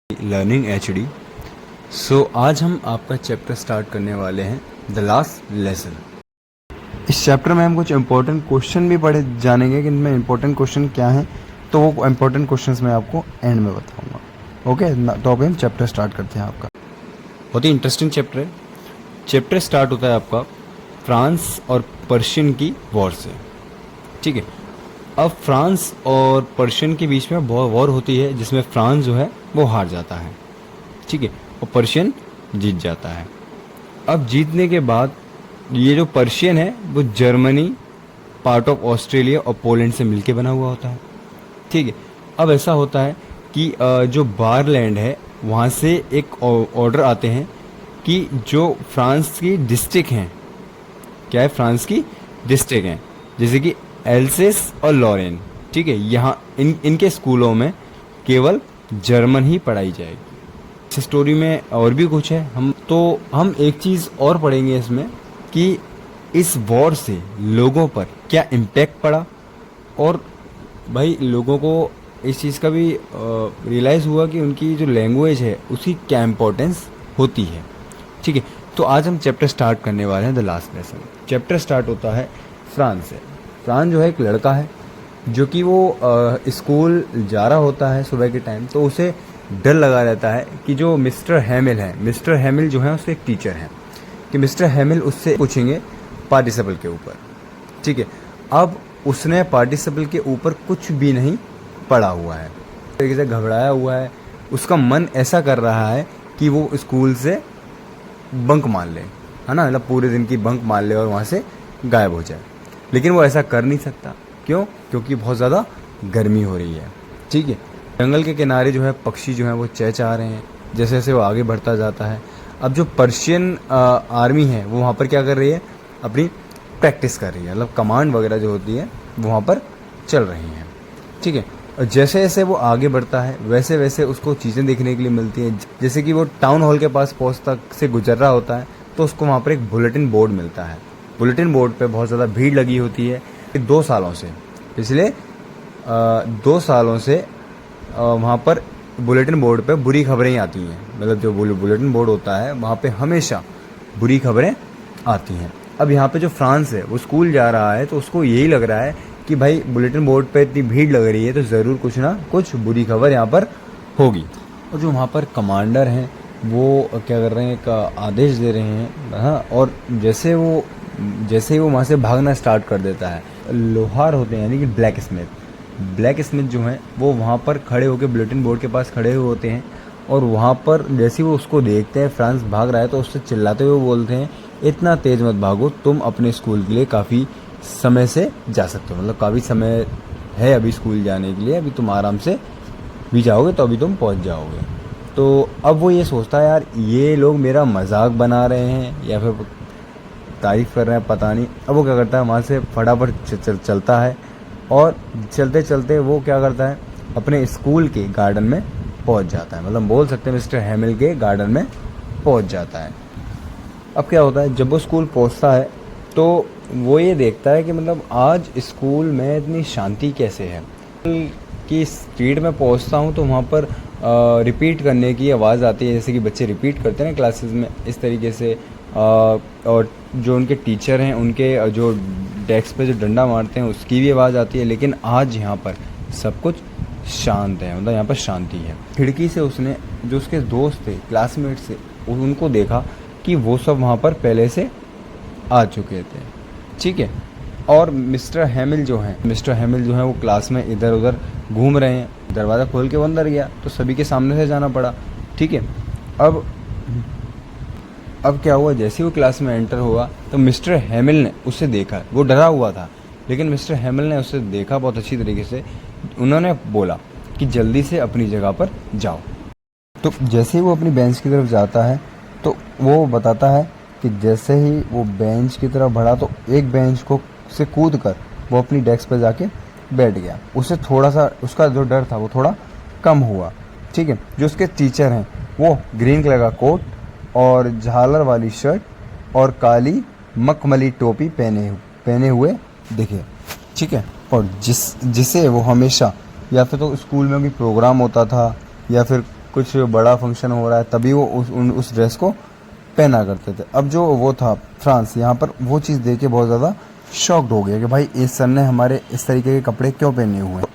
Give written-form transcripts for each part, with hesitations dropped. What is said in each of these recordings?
Learning HD. आज हम आपका चैप्टर स्टार्ट करने वाले हैं द लास्ट लेसन। इस चैप्टर में हम कुछ इंपॉर्टेंट क्वेश्चन भी पढ़े जानेंगे कि इनमें इंपॉर्टेंट क्वेश्चन क्या हैं, तो वो इंपॉर्टेंट क्वेश्चंस मैं आपको एंड में बताऊंगा। ओके, तो अभी हम चैप्टर स्टार्ट करते हैं। आपका बहुत ही इंटरेस्टिंग चैप्टर है। चैप्टर स्टार्ट होता है आपका फ्रांस और पर्शियन की वॉर से। ठीक है, अब फ्रांस और पर्शियन के बीच में वॉर होती है जिसमें फ्रांस जो है वो हार जाता है। ठीक है, और पर्शियन जीत जाता है। अब जीतने के बाद ये जो पर्शियन है वो जर्मनी, पार्ट ऑफ ऑस्ट्रेलिया और पोलैंड से मिलके बना हुआ होता है। ठीक है, अब ऐसा होता है कि जो बारलैंड है वहाँ से एक ऑर्डर आते हैं कि जो फ्रांस की डिस्ट्रिक्ट हैं, क्या है, फ्रांस की डिस्ट्रिक्ट हैं जैसे कि एल्सेस और लॉरेन। ठीक है, यहाँ इनके स्कूलों में केवल जर्मन ही पढ़ाई जाएगी। इस स्टोरी में और भी कुछ है। हम एक चीज़ और पढ़ेंगे इसमें कि इस वॉर से लोगों पर क्या इम्पैक्ट पड़ा, और भाई लोगों को इस चीज़ का भी रियलाइज़ हुआ कि उनकी जो लैंग्वेज है उसकी क्या इम्पोर्टेंस होती है। ठीक है, तो आज हम चैप्टर स्टार्ट करने वाले हैं the last lesson. Chapter start होता है फ्रांस से। फ्रांस जो है एक लड़का है जो कि वो स्कूल जा रहा होता है सुबह के टाइम, तो उसे डर लगा रहता है कि जो मिस्टर हैमिल है, मिस्टर हैमिल जो है उसके एक टीचर हैं, कि मिस्टर हैमिल उससे पूछेंगे पार्टिसिपल के ऊपर। ठीक है, अब उसने पार्टिसिपल के ऊपर कुछ भी नहीं पढ़ा हुआ है, तरीके से घबराया हुआ है। उसका मन ऐसा कर रहा है कि वो स्कूल से बंक मार ले, है ना, मतलब पूरे दिन की बंक मार ले और वहाँ से गायब हो जाए, लेकिन वो ऐसा कर नहीं सकता। क्यों? क्योंकि बहुत ज़्यादा गर्मी हो रही है। ठीक है, जंगल के किनारे जो है पक्षी जो हैं वो चहचहा रहे हैं जैसे जैसे वो आगे बढ़ता जाता है। अब जो पर्शियन आर्मी है वो वहाँ पर क्या कर रही है, अपनी प्रैक्टिस कर रही है, मतलब कमांड वगैरह जो होती है वो वहाँ पर चल रही हैं। ठीक है, और जैसे जैसे वो आगे बढ़ता है वैसे वैसे उसको चीज़ें देखने के लिए मिलती हैं। जैसे कि वो टाउन हॉल के पास पहुँचता से गुजर रहा होता है तो उसको वहाँ पर एक बुलेटिन बोर्ड मिलता है। बुलेटिन बोर्ड पे बहुत ज़्यादा भीड़ लगी होती है। 2 सालों से, पिछले 2 सालों से वहाँ पर बुलेटिन बोर्ड पे बुरी खबरें ही आती हैं। मतलब जो बुलेटिन बोर्ड होता है वहाँ पे हमेशा बुरी खबरें आती हैं। अब यहाँ पे जो फ्रांस है वो स्कूल जा रहा है तो उसको यही लग रहा है कि भाई बुलेटिन बोर्ड पे इतनी भीड़ लग रही है तो ज़रूर कुछ ना कुछ बुरी खबर यहाँ पर होगी। और जो वहाँ पर कमांडर हैं वो क्या कर रहे हैं, एक आदेश दे रहे हैं, हाँ, और जैसे ही वो वहाँ से भागना स्टार्ट कर देता है, लोहार होते हैं यानी कि ब्लैक स्मिथ जो हैं वो वहाँ पर खड़े होकर बुलेटिन बोर्ड के पास खड़े हुए होते हैं। और वहाँ पर जैसे वो उसको देखते हैं फ्रांस भाग रहा है तो उससे चिल्लाते हुए बोलते हैं, इतना तेज़ मत भागो, तुम अपने स्कूल के लिए काफ़ी समय से जा सकते हो, मतलब काफ़ी समय है अभी स्कूल जाने के लिए, अभी तुम आराम से भी जाओगे तो अभी तुम पहुँच जाओगे। तो अब वो ये सोचता है, यार ये लोग मेरा मजाक बना रहे हैं या फिर तारीफ़ कर रहे हैं, पता नहीं। अब वो क्या करता है, वहाँ से फटाफट चलता है और चलते चलते वो क्या करता है, अपने स्कूल के गार्डन में पहुँच जाता है, मतलब बोल सकते हैं मिस्टर हैमिल के गार्डन में पहुँच जाता है। अब क्या होता है, जब वो स्कूल पहुँचता है तो वो ये देखता है कि मतलब आज स्कूल में इतनी शांति कैसे है। कि स्ट्रीट में पहुँचता हूँ तो वहाँ पर रिपीट करने की आवाज़ आती है, जैसे कि बच्चे रिपीट करते हैं क्लासेस में, इस तरीके से। और जो उनके टीचर हैं उनके जो डेस्क पे जो डंडा मारते हैं उसकी भी आवाज़ आती है। लेकिन आज यहाँ पर सब कुछ शांत है, मतलब यहाँ पर शांति है। खिड़की से उसने जो उसके दोस्त थे, क्लासमेट से, उनको देखा कि वो सब वहाँ पर पहले से आ चुके थे। ठीक है, और मिस्टर हैमिल जो हैं वो क्लास में इधर उधर घूम रहे हैं। दरवाज़ा खोल के वो अंदर गया तो सभी के सामने से जाना पड़ा। ठीक है, अब क्या हुआ, जैसे वो क्लास में एंटर हुआ तो मिस्टर हैमिल ने उसे देखा। वो डरा हुआ था लेकिन मिस्टर हैमिल ने उसे देखा बहुत अच्छी तरीके से। उन्होंने बोला कि जल्दी से अपनी जगह पर जाओ। तो जैसे ही वो अपनी बेंच की तरफ जाता है तो वो बताता है कि जैसे ही वो बेंच की तरफ बढ़ा तो एक बेंच को से कूद कर वो अपनी डेस्क पर जाके बैठ गया। उसे थोड़ा सा उसका जो डर था वो थोड़ा कम हुआ। ठीक है, जो उसके टीचर हैं वो ग्रीन कलर का कोट और झालर वाली शर्ट और काली मखमली टोपी पहने हुए दिखे। ठीक है, और जिसे वो हमेशा या फिर तो स्कूल में भी प्रोग्राम होता था या फिर कुछ बड़ा फंक्शन हो रहा है तभी वो उस ड्रेस को पहना करते थे। अब जो वो था फ्रांस, यहाँ पर वो चीज़ देख के बहुत ज़्यादा शॉक्ड हो गया कि भाई इस सर ने हमारे इस तरीके के कपड़े क्यों पहने हुए हैं,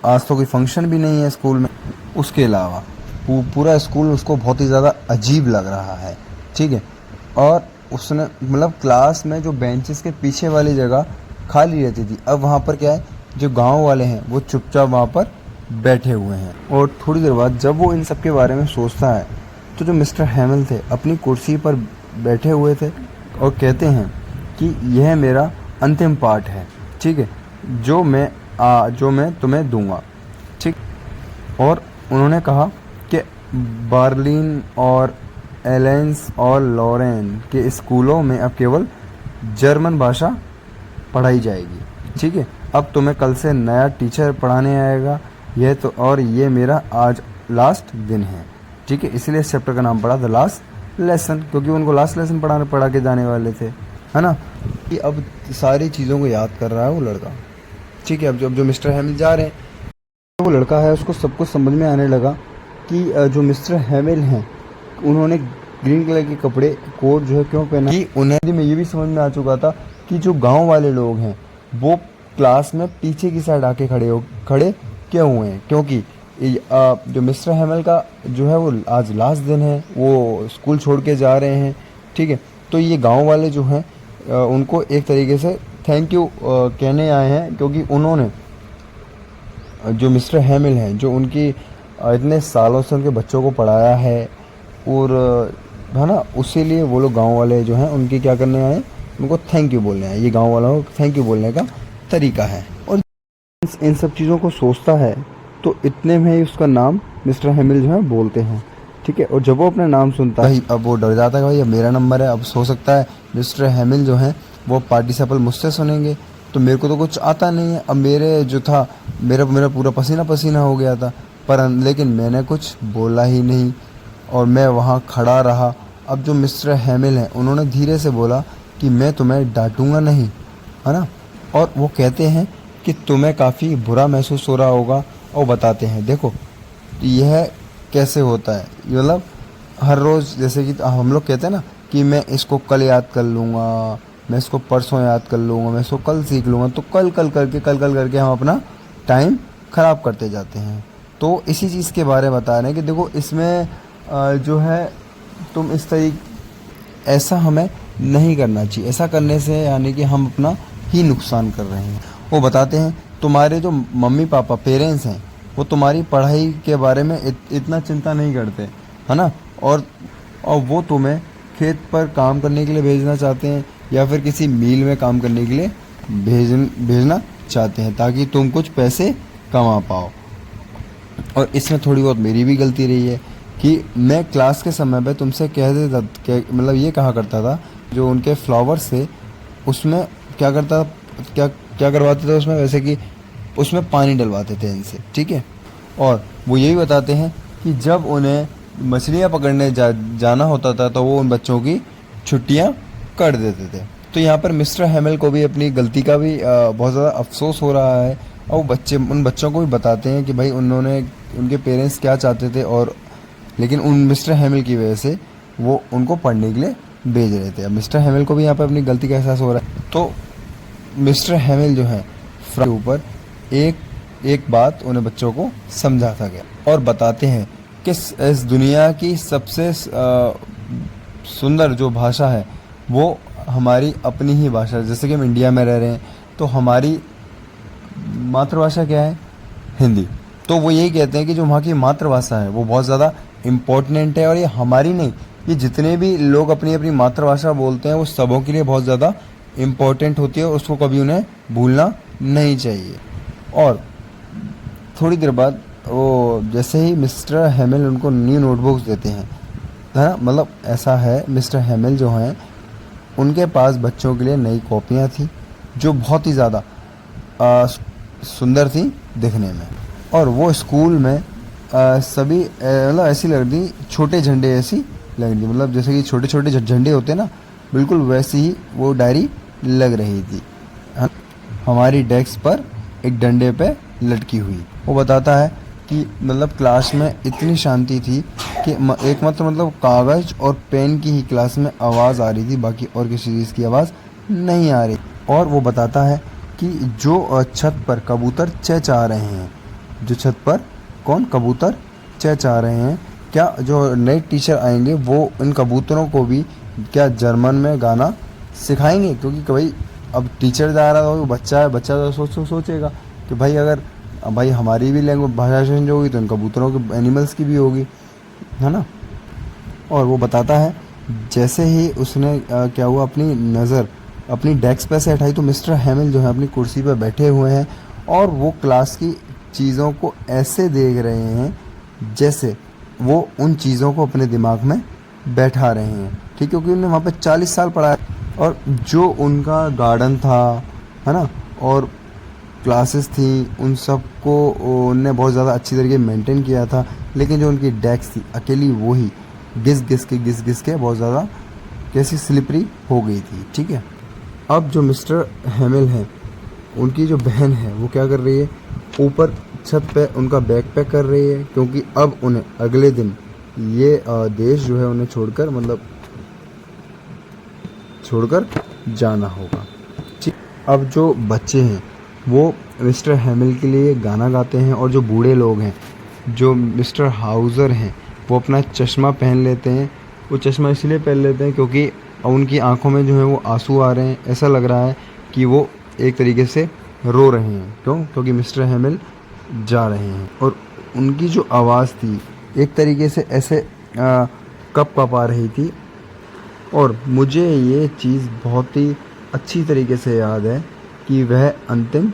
आज तो कोई फंक्शन भी नहीं है स्कूल में। उसके अलावा पूरा स्कूल उसको बहुत ही ज़्यादा अजीब लग रहा है, ठीक है। और उसने मतलब क्लास में जो बेंचेस के पीछे वाली जगह खाली रहती थी, अब वहाँ पर क्या है, जो गांव वाले हैं वो चुपचाप वहाँ पर बैठे हुए हैं। और थोड़ी देर बाद जब वो इन सब के बारे में सोचता है तो जो मिस्टर हैमिल थे अपनी कुर्सी पर बैठे हुए थे और कहते हैं कि यह मेरा अंतिम पार्ट है, ठीक है, जो मैं तुम्हें दूंगा, ठीक। और उन्होंने कहा कि बर्लिन और एलेंस और लॉरेन के स्कूलों में अब केवल जर्मन भाषा पढ़ाई जाएगी, ठीक है। अब तुम्हें कल से नया टीचर पढ़ाने आएगा, यह तो, और ये मेरा आज लास्ट दिन है, ठीक है। इसलिए इस चैप्टर का नाम पड़ा द लास्ट लेसन, क्योंकि उनको लास्ट लेसन पढ़ा के जाने वाले थे, है ना। कि अब सारी चीज़ों को याद कर रहा है वो लड़का, ठीक है। अब जो मिस्टर हैमिल जा रहे हैं, वो लड़का है उसको सब कुछ समझ में आने लगा कि जो मिस्टर हैमिल हैं उन्होंने ग्रीन कलर के कपड़े कोट जो है क्यों पहना, कि उन्हें में ये भी समझ में आ चुका था कि जो गांव वाले लोग हैं वो क्लास में पीछे की साइड आके खड़े क्यों हुए हैं, क्योंकि जो मिस्टर हैमिल का जो है वो आज लास्ट दिन है, वो स्कूल छोड़ के जा रहे हैं, ठीक है। तो ये गांव वाले जो हैं उनको एक तरीके से थैंक यू कहने आए हैं, क्योंकि उन्होंने जो मिस्टर हैमिल हैं जो उनकी इतने सालों से उनके बच्चों को पढ़ाया है, और है ना, उसी लिए वो लोग गांव वाले जो हैं उनकी क्या करने आए, उनको थैंक यू बोलने आए। ये गांव वालों को थैंक यू बोलने का तरीका है। और इन सब चीज़ों को सोचता है तो इतने में ही उसका नाम मिस्टर हैमिल जो है बोलते हैं, ठीक है। और जब वो अपना नाम सुनता है अब वो डर जाता है कि भाई अब मेरा नंबर है, अब हो सकता है मिस्टर हैमिल जो हैं वो पार्टिसिपल मुझसे सुनेंगे, तो मेरे को तो कुछ आता नहीं है। अब मेरे जो था मेरा पूरा पसीना पसीना हो गया था, पर लेकिन मैंने कुछ बोला ही नहीं और मैं वहाँ खड़ा रहा। अब जो मिस्टर हैमिल हैं उन्होंने धीरे से बोला कि मैं तुम्हें डांटूंगा नहीं, है ना। और वो कहते हैं कि तुम्हें काफ़ी बुरा महसूस हो रहा होगा, और बताते हैं देखो यह कैसे होता है, मतलब हर रोज़ जैसे कि हम लोग कहते हैं ना कि मैं इसको कल याद कर लूँगा, मैं इसको परसों याद कर लूँगा, मैं इसको कल सीख लूँगा, तो कल करके हम अपना टाइम ख़राब करते जाते हैं। तो इसी चीज़ के बारे में बता रहे हैं कि देखो इसमें जो है तुम इस तरीके ऐसा हमें नहीं करना चाहिए, ऐसा करने से यानी कि हम अपना ही नुकसान कर रहे हैं। वो बताते हैं तुम्हारे जो मम्मी पापा पेरेंट्स हैं वो तुम्हारी पढ़ाई के बारे में इतना चिंता नहीं करते, है ना, और वो तुम्हें खेत पर काम करने के लिए भेजना चाहते हैं या फिर किसी मिल में काम करने के लिए भेजना चाहते हैं ताकि तुम कुछ पैसे कमा पाओ। और इसमें थोड़ी बहुत मेरी भी गलती रही है कि मैं क्लास के समय पे तुमसे कह देता, मतलब ये कहा करता था जो उनके फ्लावर्स थे उसमें क्या करता क्या करवाते थे उसमें, वैसे कि उसमें पानी डलवाते थे इनसे, ठीक है। और वो यही बताते हैं कि जब उन्हें मछलियाँ पकड़ने जाना होता था तो वो उन बच्चों की छुट्टियाँ कर देते थे। तो यहाँ पर मिस्टर हैमिल को भी अपनी गलती का भी बहुत ज़्यादा अफसोस हो रहा है, और उन बच्चों को भी बताते हैं कि भाई उन्होंने उनके पेरेंट्स क्या चाहते थे, और लेकिन उन मिस्टर हैमिल की वजह से वो उनको पढ़ने के लिए भेज रहे थे। अब मिस्टर हैमिल को भी यहाँ पर अपनी गलती का एहसास हो रहा है। तो मिस्टर हैमिल जो है के ऊपर एक बात उन्हें बच्चों को समझाता गया, और बताते हैं कि इस दुनिया की सबसे सुंदर जो भाषा है वो हमारी अपनी ही भाषा है। जैसे कि हम इंडिया में रह रहे हैं तो हमारी मातृभाषा क्या है, हिंदी। तो वो यही कहते हैं कि जो वहाँ की मातृभाषा है वो बहुत ज़्यादा इम्पोर्टेंट है, और ये हमारी नहीं, ये जितने भी लोग अपनी अपनी मातृभाषा बोलते हैं वो सबों के लिए बहुत ज़्यादा इम्पोर्टेंट होती है, उसको कभी उन्हें भूलना नहीं चाहिए। और थोड़ी देर बाद वो जैसे ही मिस्टर हैमिल उनको न्यू नोटबुक्स देते हैं, है ना, मतलब ऐसा है मिस्टर हैमिल जो हैं उनके पास बच्चों के लिए नई कॉपियाँ थी जो बहुत ही ज़्यादा सुंदर थी दिखने में, और वो स्कूल में सभी मतलब ऐसी लग रही, छोटे झंडे ऐसी लग रही, मतलब जैसे कि छोटे छोटे झंडे होते हैं ना, बिल्कुल वैसी ही वो डायरी लग रही थी हमारी डेस्क पर एक डंडे पे लटकी हुई। वो बताता है कि मतलब क्लास में इतनी शांति थी कि एकमात्र मतलब कागज़ और पेन की ही क्लास में आवाज़ आ रही थी, बाकी और किसी चीज़ की आवाज़ नहीं आ रही। और वो बताता है कि जो छत पर कबूतर चहचहा रहे हैं, जो छत पर कौन कबूतर चहचहा रहे हैं, क्या जो नए टीचर आएंगे वो इन कबूतरों को भी क्या जर्मन में गाना सिखाएंगे? क्योंकि भाई अब टीचर जा रहा है तो बच्चा है, बच्चा तो सोचेगा कि भाई अगर भाई हमारी भी लैंग्वेज भाषा चेंज होगी तो इन कबूतरों के एनिमल्स की भी होगी, है ना। और वो बताता है जैसे ही उसने क्या हुआ, अपनी नज़र अपनी डेस्क पे से हटाई तो मिस्टर हैमिल जो है अपनी कुर्सी पर बैठे हुए हैं और वो क्लास की चीज़ों को ऐसे देख रहे हैं जैसे वो उन चीज़ों को अपने दिमाग में बैठा रहे हैं, ठीक, क्योंकि उन्होंने वहाँ पे 40 साल पढ़ा है। और जो उनका गार्डन था, है ना, और क्लासेस थी, उन सब को उनने बहुत ज़्यादा अच्छी तरीके मेंटेन किया था, लेकिन जो उनकी डेस्क थी अकेली वो ही घिस घिस के बहुत ज़्यादा कैसी स्लिपरी हो गई थी, ठीक है। अब जो मिस्टर हैमिल हैं, उनकी जो बहन है वो क्या कर रही है, ऊपर छत पे उनका बैग पैक कर रही है, क्योंकि अब उन्हें अगले दिन ये देश जो है उन्हें छोड़कर जाना होगा, ठीक। अब जो बच्चे हैं वो मिस्टर हैमिल के लिए गाना गाते हैं, और जो बूढ़े लोग हैं, जो मिस्टर हाउज़र हैं, वो अपना चश्मा पहन लेते हैं। वो चश्मा इसलिए पहन लेते हैं क्योंकि उनकी आंखों में जो है वो आंसू आ रहे हैं, ऐसा लग रहा है कि वो एक तरीके से रो रहे हैं। क्योंकि मिस्टर हैमिल जा रहे हैं। और उनकी जो आवाज़ थी एक तरीके से ऐसे कँप आ रही थी। और मुझे ये चीज़ बहुत ही अच्छी तरीके से याद है कि वह अंतिम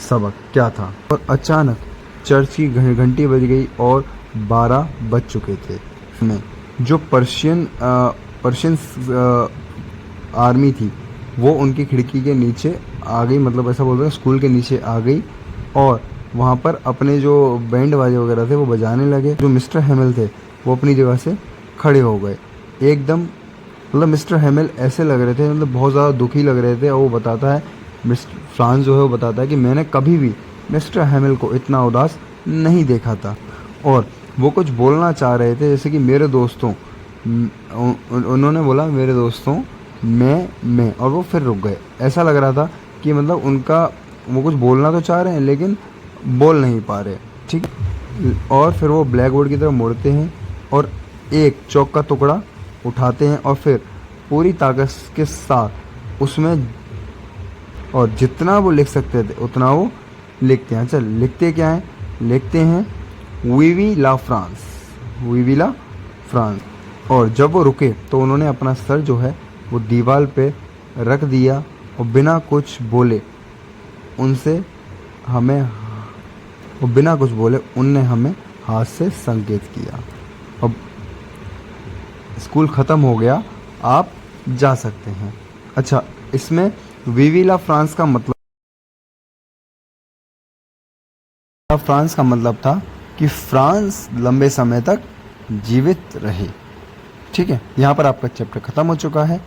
सबक क्या था। और अचानक चर्च की घंटी बज गई और 12 बज चुके थे। मैं जो पर्शियन आर्मी थी वो उनकी खिड़की के नीचे आ गई, मतलब ऐसा बोल रहे हैं स्कूल के नीचे आ गई, और वहाँ पर अपने जो बैंड बाजे वगैरह थे वो बजाने लगे। जो मिस्टर हैमिल थे वो अपनी जगह से खड़े हो गए एकदम, मतलब मिस्टर हैमिल ऐसे लग रहे थे, मतलब बहुत ज़्यादा दुखी लग रहे थे। और वो बताता है, मिस्टर फ्रांस जो है वो बताता है कि मैंने कभी भी मिस्टर हैमिल को इतना उदास नहीं देखा था। और वो कुछ बोलना चाह रहे थे, जैसे कि मेरे दोस्तों, उन्होंने बोला मेरे दोस्तों मैं, और वो फिर रुक गए। ऐसा लग रहा था कि मतलब उनका वो कुछ बोलना तो चाह रहे हैं लेकिन बोल नहीं पा रहे, ठीक। और फिर वो ब्लैक बोर्ड की तरफ मुड़ते हैं और एक चौक का टुकड़ा उठाते हैं और फिर पूरी ताकत के साथ उसमें, और जितना वो लिख सकते थे उतना वो लिखते हैं। चल लिखते क्या है, लिखते हैं वीवी ला फ्रांस, वीवी ला फ्रांस। और जब वो रुके तो उन्होंने अपना सर जो है वो दीवार पे रख दिया और बिना कुछ बोले उनने हमें हाथ से संकेत किया। अब स्कूल ख़त्म हो गया, आप जा सकते हैं। अच्छा, इसमें वीवी ला फ्रांस का मतलब था कि फ्रांस लंबे समय तक जीवित रहे, ठीक है। यहाँ पर आपका चैप्टर ख़त्म हो चुका है।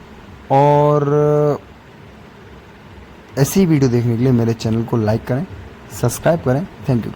और ऐसी वीडियो देखने के लिए मेरे चैनल को लाइक करें, सब्सक्राइब करें। Thank you.